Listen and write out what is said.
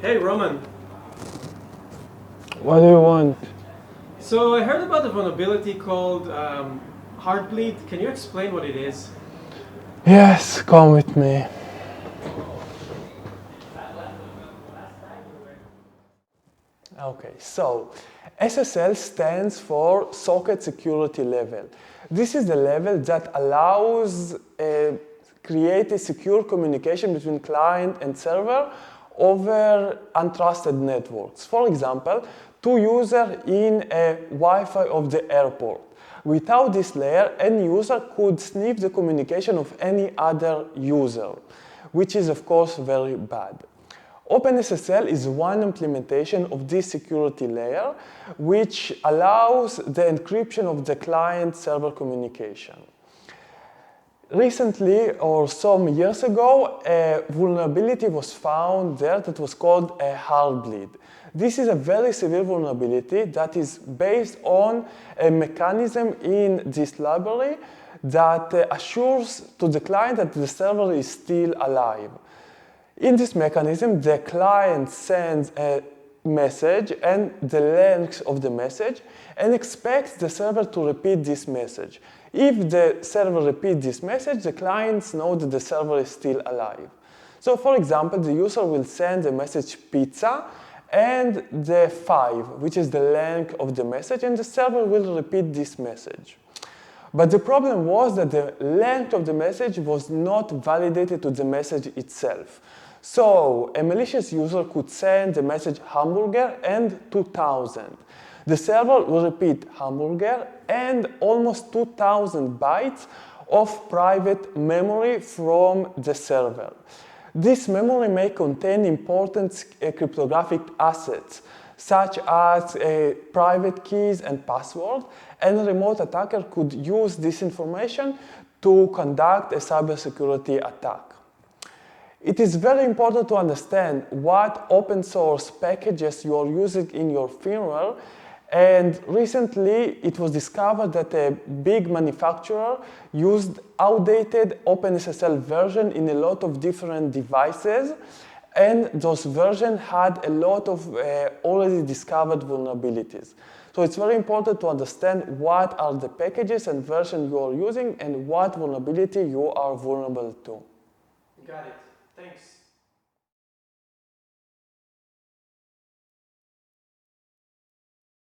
Hey Roman, What do you want? so I heard about a vulnerability called Heartbleed. Can you explain what it is? Yes, come with me. Okay, so SSL stands for Socket Security Level. This is the level that allows create a secure communication between client and server over untrusted networks. For example, two users in a Wi-Fi of the airport. Without this layer, any user could sniff the communication of any other user, which is of course very bad. OpenSSL is one implementation of this security layer, which allows the encryption of the client-server communication. Recently, or some years ago, a vulnerability was found there that was called a Heartbleed. This is a very severe vulnerability that is based on a mechanism in this library that assures to the client that the server is still alive. In this mechanism, the client sends a message and the length of the message and expects the server to repeat this message. If the server repeats this message, the clients know that the server is still alive. So for example, the user will send the message pizza and the 5, which is the length of the message, and the server will repeat this message. But the problem was that the length of the message was not validated to the message itself. So a malicious user could send the message hamburger and 2000. The server will repeat hamburger and almost 2000 bytes of private memory from the server. This memory may contain important cryptographic assets, such as private keys and passwords, and a remote attacker could use this information to conduct a cybersecurity attack. It is very important to understand what open source packages you are using in your firmware, and recently it was discovered that a big manufacturer used outdated OpenSSL version in a lot of different devices, and those versions had a lot of already discovered vulnerabilities. So it's very important to understand what are the packages and versions you are using and what vulnerability you are vulnerable to. Got it. Thanks.